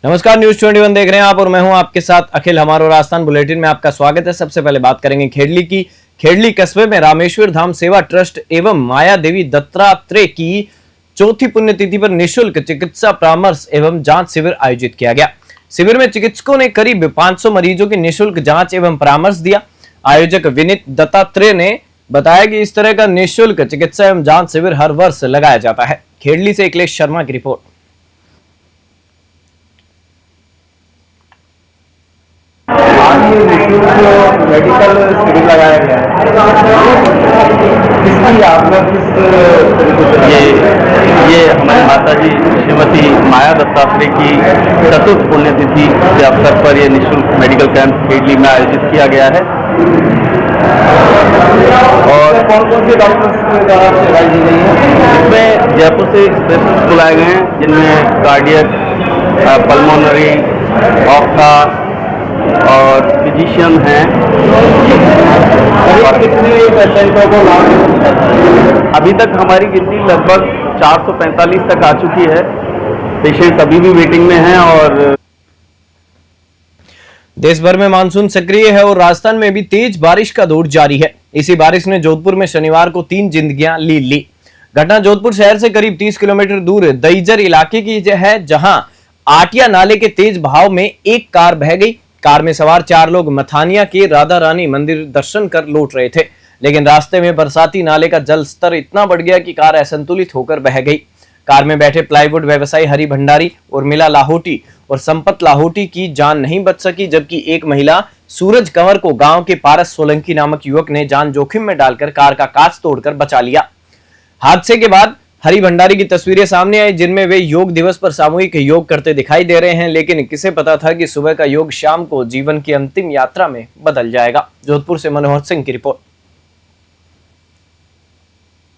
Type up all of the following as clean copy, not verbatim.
नमस्कार, न्यूज 21 देख रहे हैं आप और मैं हूं आपके साथ अखिल। हमारा राजस्थान बुलेटिन में आपका स्वागत है। सबसे पहले बात करेंगे खेड़ली की। खेड़ली कस्बे में रामेश्वर धाम सेवा ट्रस्ट एवं माया देवी दत्तात्रेय की चौथी पुण्यतिथि पर निःशुल्क चिकित्सा परामर्श एवं जांच शिविर आयोजित किया गया। शिविर में चिकित्सकों ने करीब 500 मरीजों की निःशुल्क जांच एवं परामर्श दिया। आयोजक विनीत दत्तात्रेय ने बताया कि इस तरह का निःशुल्क चिकित्सा एवं जांच शिविर हर वर्ष लगाया जाता है। खेड़ली से अखिलेश शर्मा की रिपोर्ट। मेडिकल शिविर लगाया गया है, इसकी आपने ये हमारी माता जी श्रीमती माया दत्तात्रेय की चतुर्थ पुण्यतिथि के अवसर पर यह निःशुल्क मेडिकल कैंप खेड़ली में आयोजित किया गया है। और कौन कौन से डॉक्टर्स द्वारा सेवाएं दी गई हैं? इसमें जयपुर से स्पेशलिस्ट बुलाए गए हैं, जिनमें कार्डियक, पल्मोनरी, ऑप्था और फिजिशियन हैं। कितने पेशेंटों को लाभ? अभी तक हमारी गिनती लगभग 445 तक आ चुकी है। पेशेंट अभी भी वेटिंग में हैं। और देश भर में मानसून सक्रिय है और राजस्थान में भी तेज बारिश का दौर जारी है। इसी बारिश ने जोधपुर में शनिवार को 3 जिंदगियां ली। घटना जोधपुर शहर से करीब 30 किलोमीटर दूर दईजर इलाके की है, जहां आटिया नाले के तेज बहाव में एक कार बह गई। कार में सवार 4 लोग मथानिया के राधा रानी मंदिर दर्शन कर लौट रहे थे, लेकिन रास्ते में बरसाती नाले का जल स्तर इतना बढ़ गया कि कार असंतुलित होकर बह गई। कार में बैठे प्लाईवुड व्यवसायी हरि भंडारी, उर्मिला लाहौटी और संपत लाहौटी की जान नहीं बच सकी, जबकि एक महिला सूरज कंवर को गांव के पारस सोलंकी नामक युवक ने जान जोखिम में डालकर कार का कांच तोड़कर बचा लिया। हादसे के बाद हरि भंडारी की तस्वीरें सामने आई, जिनमें वे योग दिवस पर सामूहिक योग करते दिखाई दे रहे हैं, लेकिन किसे पता था कि सुबह का योग शाम को जीवन की अंतिम यात्रा में बदल जाएगा। जोधपुर से मनोहर सिंह की रिपोर्ट।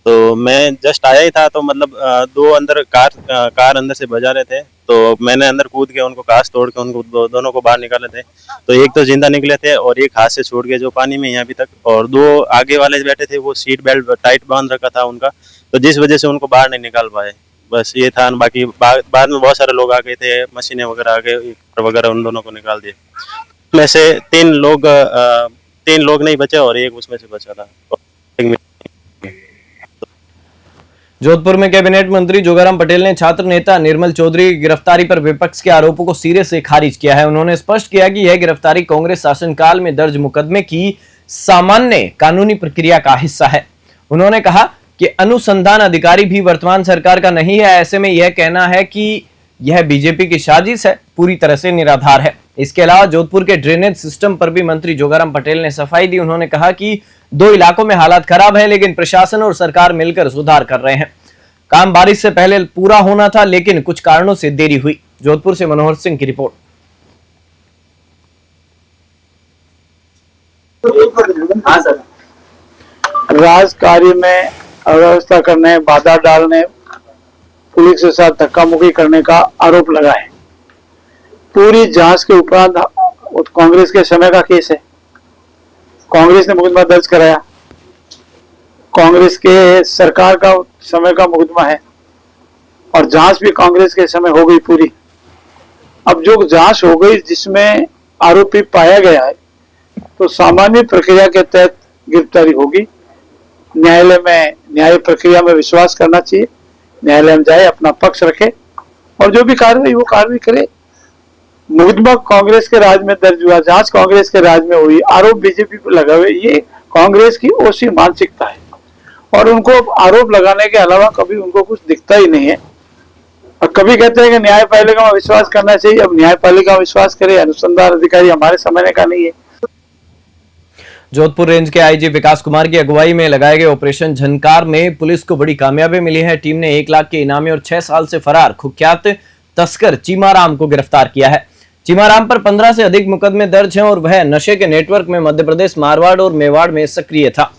तो मैं जस्ट आया ही था, तो मतलब दो अंदर कार अंदर से बजा रहे थे, तो मैंने अंदर कूद के उनको कांच तोड़ के उनको दोनों को बाहर निकाले थे। तो एक तो जिंदा निकले थे और एक हाथ से छूट गए जो पानी में है अभी तक, और 2 आगे वाले बैठे थे वो सीट बेल्ट टाइट बांध रखा था उनका, तो जिस वजह से उनको बाहर नहीं निकाल पाए। बस ये था। बाकी बाद में बहुत सारे लोग आ गए थे, मशीनें वगैरह आ गए वगैरह, उन दोनों को निकाल दिए। में से 3 लोग नहीं बचे और एक उसमें से बचा था। जोधपुर में कैबिनेट मंत्री जोगाराम पटेल ने छात्र नेता निर्मल चौधरी की गिरफ्तारी पर विपक्ष के आरोपों को सिरे से खारिज किया है। उन्होंने स्पष्ट किया कि यह गिरफ्तारी कांग्रेस शासनकाल में दर्ज मुकदमे की सामान्य कानूनी प्रक्रिया का हिस्सा है। उन्होंने कहा कि अनुसंधान अधिकारी भी वर्तमान सरकार का नहीं है, ऐसे में यह कहना है कि यह बीजेपी की साजिश है पूरी तरह से निराधार है। इसके अलावा जोधपुर के ड्रेनेज सिस्टम पर भी मंत्री जोगाराम पटेल ने सफाई दी। उन्होंने कहा कि 2 इलाकों में हालात खराब है, लेकिन प्रशासन और सरकार मिलकर सुधार कर रहे हैं। काम बारिश से पहले पूरा होना था, लेकिन कुछ कारणों से देरी हुई। जोधपुर से मनोहर सिंह की रिपोर्ट। राज कार्य में अव्यवस्था करने, बाधा डालने, पुलिस के साथ धक्का मुक्की करने का आरोप लगा है। पूरी जांच के उपरांत कांग्रेस के समय का केस है। कांग्रेस ने मुकदमा दर्ज कराया, कांग्रेस के सरकार का समय का मुकदमा है, और जांच भी कांग्रेस के समय हो गई पूरी। अब जो जांच हो गई जिसमें आरोपी पाया गया है, तो सामान्य प्रक्रिया के तहत गिरफ्तारी होगी। न्यायालय में न्याय प्रक्रिया में विश्वास करना चाहिए। न्यायालय में जाए, अपना पक्ष रखे और जो भी कार्रवाई वो कार्रवाई करे। मुकदमा कांग्रेस के राज में दर्ज हुआ, जांच कांग्रेस के राज में हुई, आरोप बीजेपी पर लगा हुए, ये कांग्रेस की ओसी मानसिकता है और उनको आरोप लगाने के अलावा कभी उनको कुछ दिखता ही नहीं है। और कभी कहते हैं कि न्यायपालिका में विश्वास करना चाहिए। अब न्यायपालिका में विश्वास करे, अनुसंधान अधिकारी हमारे समझने का नहीं है। जोधपुर रेंज के आईजी विकास कुमार की अगुवाई में लगाए गए ऑपरेशन झनकार में पुलिस को बड़ी कामयाबी मिली है। टीम ने 1 लाख के इनामी और 6 साल से फरार कुख्यात तस्कर चीमाराम को गिरफ्तार किया है। चीमाराम पर 15 से अधिक मुकदमे दर्ज हैं और वह नशे के नेटवर्क में मध्य प्रदेश, मारवाड़ और मेवाड़ में सक्रिय था।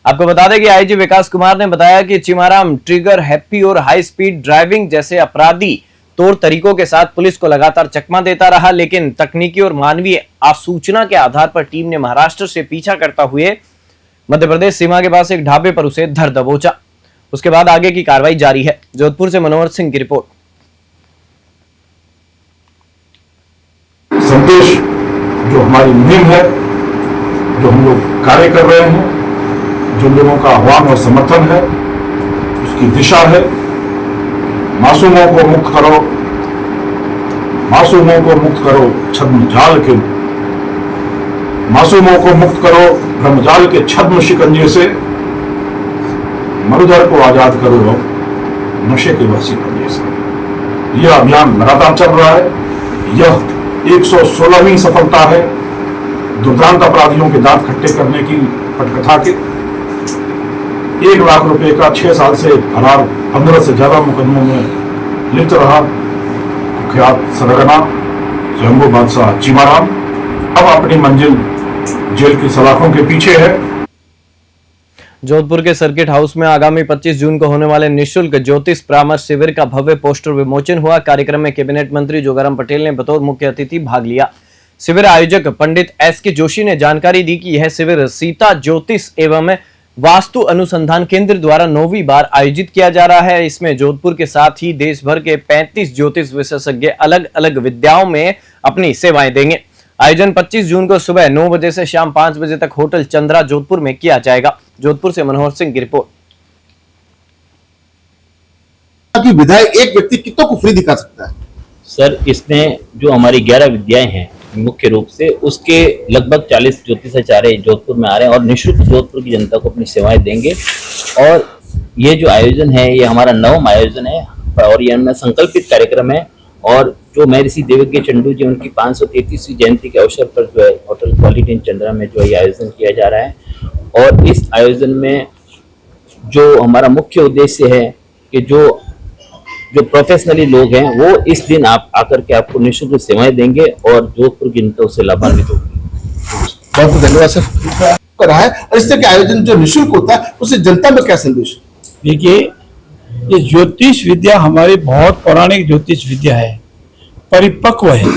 आपको बता दें कि आईजी विकास कुमार ने बताया कि चीमाराम ट्रिगर, हैप्पी और हाई स्पीड ड्राइविंग जैसे अपराधी तौर तरीकों के साथ पुलिस को लगातार चकमा देता रहा, लेकिन तकनीकी और मानवीय आसूचना के आधार पर टीम ने महाराष्ट्र से पीछा करता हुए मध्य प्रदेश सीमा के पास एक ढाबे पर उसे धर दबोचा। उसके बाद आगे की कार्रवाई जारी है। जोधपुर से मनोहर सिंह की रिपोर्ट। संदेश जो हमारी मुहिम है, जो हम लोग कार्य कर रहे हैं, जो लोगों का आह्वान और समर्थन है, उसकी दिशा है मासूमों को मुक्त करो, मासूमों को मुक्त करो छद्म जाल के, मासूमों को मुक्त करो ब्रह्मजाल के छद्म शिकंजे से, मरुधर को आजाद करो नशे के वसी पंजे से। यह अभियान लगातार चल रहा है। यह 116वीं सफलता है दुर्दांत अपराधियों के दांत खट्टे करने की पटकथा के। 1 लाख रुपए का 6 साल से फरार 15 से ज्यादा मुकदमों में लिप्त रहा कुख्यात सरगना स्वयंभू बादशाह चीमाराम अब अपनी मंजिल जेल की सलाखों के पीछे है। जोधपुर के सर्किट हाउस में आगामी 25 जून को होने वाले निःशुल्क ज्योतिष परामर्श शिविर का भव्य पोस्टर विमोचन हुआ। कार्यक्रम में कैबिनेट मंत्री जोगाराम पटेल ने बतौर मुख्य अतिथि भाग लिया। शिविर आयोजक पंडित एस.के. जोशी ने जानकारी दी कि यह शिविर सीता ज्योतिष एवं वास्तु अनुसंधान केंद्र द्वारा 9वीं बार आयोजित किया जा रहा है। इसमें जोधपुर के साथ ही देश भर के 35 ज्योतिष विशेषज्ञ अलग अलग विद्याओं में अपनी सेवाएं देंगे। आयोजन 25 जून को सुबह 9 बजे से शाम 5 बजे तक होटल चंद्रा जोधपुर में किया जाएगा। जोधपुर से मनोहर सिंह की रिपोर्ट। कि विधायक एक व्यक्ति कितनों को फ्री दिखा सकता है? सर, इसमें जो हमारी 11 विद्याएं हैं मुख्य रूप से, उसके लगभग 40 ज्योतिषाचार्य जोधपुर में आ रहे हैं और निःशुल्क जोधपुर की जनता को अपनी सेवाएं देंगे। और ये जो आयोजन है ये हमारा 9वां आयोजन है और ये हमारा संकल्पित कार्यक्रम है। और जो महर्षि देवज्ञ चंडू जी उनकी 533वीं जयंती के अवसर पर जो है होटल क्वालिटी इन चंद्रा में जो ये आयोजन किया जा रहा है। और इस आयोजन में जो हमारा मुख्य उद्देश्य है कि जो प्रोफेशनली लोग हैं वो इस दिन आप आकर के आपको निःशुल्क सेवाएं देंगे और जोधपुर की जनता उससे लाभान्वित होगी। बहुत बहुत धन्यवाद सर कर रहा है। और इस तरह के आयोजन जो निःशुल्क होता है उससे जनता में क्या संदेश? देखिए, ये ज्योतिष विद्या हमारी बहुत पौराणिक ज्योतिष विद्या है, परिपक्व है।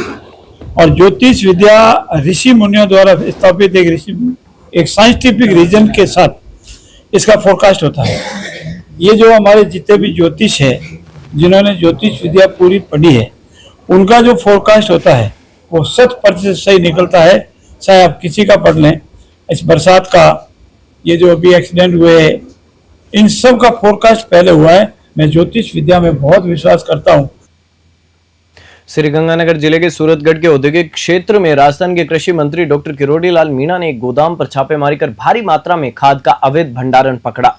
और ज्योतिष विद्या ऋषि मुनियों द्वारा स्थापित एक साइंटिफिक रीजन के साथ इसका फोरकास्ट होता है। ये जो हमारे जितने भी ज्योतिष है, जिन्होंने ज्योतिष विद्या पूरी पढ़ी है, उनका जो फोरकास्ट होता है वो 100% सही निकलता है। चाहे आप किसी का पढ़ लें, इस बरसात का, ये जो अभी एक्सीडेंट हुए, इन सब का फोरकास्ट पहले हुआ है। मैं ज्योतिष विद्या में बहुत विश्वास करता हूँ। श्रीगंगानगर जिले के सूरतगढ़ के औद्योगिक क्षेत्र में राजस्थान के कृषि मंत्री डॉक्टर किरोड़ी लाल मीणा ने एक गोदाम पर छापेमारी कर भारी मात्रा में खाद का अवैध भंडारण पकड़ा।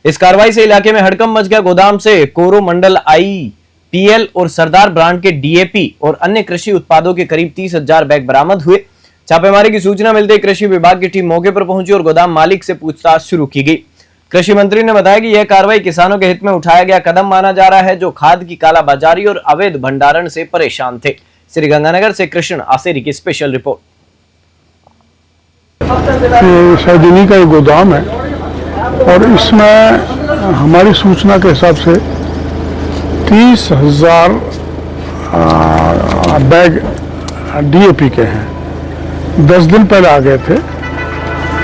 इस कार्रवाई से इलाके में हड़कंप मच गया। गोदाम से कोरोमंडल IPL और सरदार ब्रांड के DAP और अन्य कृषि उत्पादों के करीब 30,000 बैग बरामद हुए। छापेमारी की सूचना मिलते ही कृषि विभाग की टीम मौके पर पहुंची और गोदाम मालिक से पूछताछ शुरू की गई। कृषि मंत्री ने बताया कि यह कार्रवाई किसानों के हित में उठाया गया कदम माना जा रहा है, जो खाद की कालाबाजारी और अवैध भंडारण से परेशान थे। श्रीगंगानगर से कृष्ण आसेरी की स्पेशल रिपोर्ट। सैजनी का एक गोदाम है और इसमें हमारी सूचना के हिसाब से 30,000 बैग DAP के हैं। 10 दिन पहले आ गए थे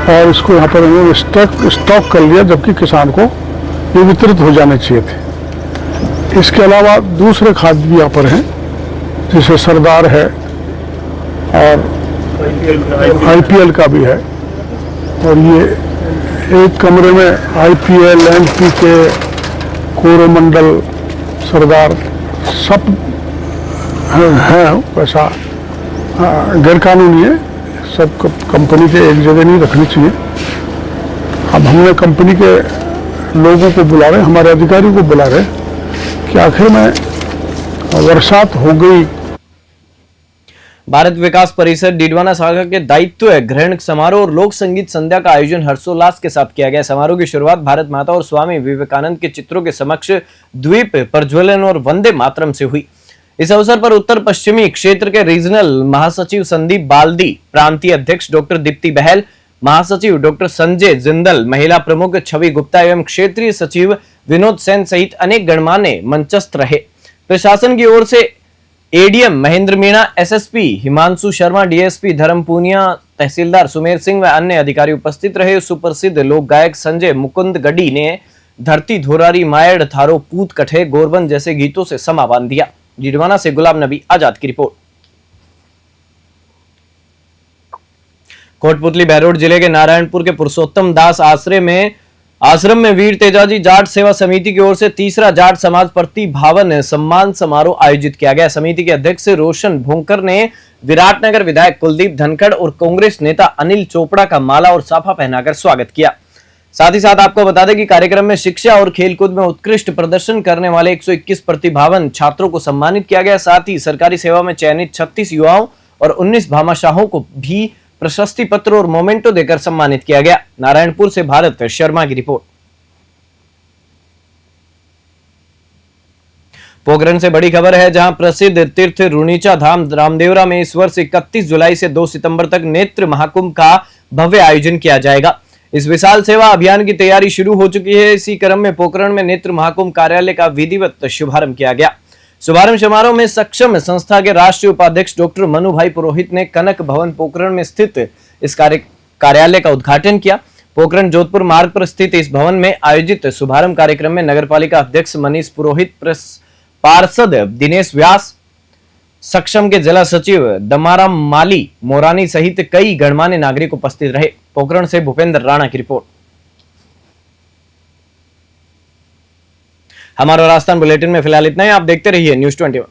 और इसको यहाँ पर उन्होंने स्टॉक कर लिया, जबकि किसान को ये वितरित हो जाने चाहिए थे। इसके अलावा दूसरे खाद भी यहाँ पर हैं, जैसे सरदार है और IPL का भी है। और ये एक कमरे में IPL, NPK, कोरोमंडल, सरदार सब है। वैसा गैरकानूनी है, सब कंपनी के एक जगह नहीं रखनी चाहिए। अब हमने कंपनी के लोगों को बुला रहे, हमारे अधिकारी को बुला रहे कि आखिर में बरसात हो गई। भारत विकास परिषद डीडवाना शाखा के दायित्व है ग्रहण समारोह और लोक संगीत संध्या का आयोजन हर्षोल्लास के साथ किया गया। समारोह की शुरुआत भारत माता और स्वामी विवेकानंद के चित्रों के समक्ष द्वीप प्रज्वलन और वंदे मातरम से हुई। इस अवसर पर उत्तर पश्चिमी क्षेत्र के रीजनल महासचिव संदीप बाल्दी, प्रांतीय अध्यक्ष डॉक्टर दीप्ति बहल, महासचिव डॉक्टर संजय जिंदल, महिला प्रमुख छवि गुप्ता एवं क्षेत्रीय सचिव विनोद सेन सहित अनेक गणमान्य मंचस्थ रहे। प्रशासन की ओर से ADM Mahendra Meena, SSP Himanshu Sharma, DSP धर्म पूनिया तहसीलदार सुमेर सिंह व अन्य अधिकारी उपस्थित रहे। सुप्रसिद्ध लोक गायक संजय मुकुंद गड्डी ने धरती धोरारी मायड़ थारो पूत कठे गोरबन जैसे गीतों से समा बांध दिया। जिडवाना से गुलाम नबी आजाद की रिपोर्ट। कोटपुतली बहरोड जिले के नारायणपुर के पुरुषोत्तम दास आश्रम में वीर तेजाजी जाट सेवा समिति की ओर से तीसरा जाट समाज प्रतिभावन सम्मान समारोह आयोजित किया गया। समिति के अध्यक्ष रोशन भोंकर ने विराटनगर विधायक कुलदीप धनखड़ और कांग्रेस नेता अनिल चोपड़ा का माला और साफा पहनाकर स्वागत किया। साथ ही साथ आपको बता दें कि कार्यक्रम में शिक्षा और खेलकूद में उत्कृष्ट प्रदर्शन करने वाले 121 प्रतिभावन छात्रों को सम्मानित किया गया। साथ ही सरकारी सेवा में चयनित 36 युवाओं और 19 भामाशाहों को भी प्रशस्ति पत्र और मोमेंटो देकर सम्मानित किया गया। नारायणपुर से भारत शर्मा की रिपोर्ट। पोखरण से बड़ी खबर है, जहां प्रसिद्ध तीर्थ रुणीचा धाम रामदेवरा में इस वर्ष 31 जुलाई से 2 सितंबर तक नेत्र महाकुंभ का भव्य आयोजन किया जाएगा। इस विशाल सेवा अभियान की तैयारी शुरू हो चुकी है। इसी क्रम में पोखरण में नेत्र महाकुंभ कार्यालय का विधिवत शुभारंभ किया गया। शुभारंभ समारोह में सक्षम संस्था के राष्ट्रीय उपाध्यक्ष डॉक्टर मनु भाई पुरोहित ने कनक भवन पोखरण में स्थित इस कार्यालय का उद्घाटन किया। पोखरण जोधपुर मार्ग पर स्थित इस भवन में आयोजित शुभारंभ कार्यक्रम में नगरपालिका अध्यक्ष मनीष पुरोहित, पार्षद दिनेश व्यास, सक्षम के जिला सचिव दमाराम माली मोरानी सहित कई गणमान्य नागरिक उपस्थित रहे। पोखरण से भूपेंद्र राणा की रिपोर्ट। हमारा राजस्थान बुलेटिन में फिलहाल इतना ही। आप देखते रहिए न्यूज़ 21।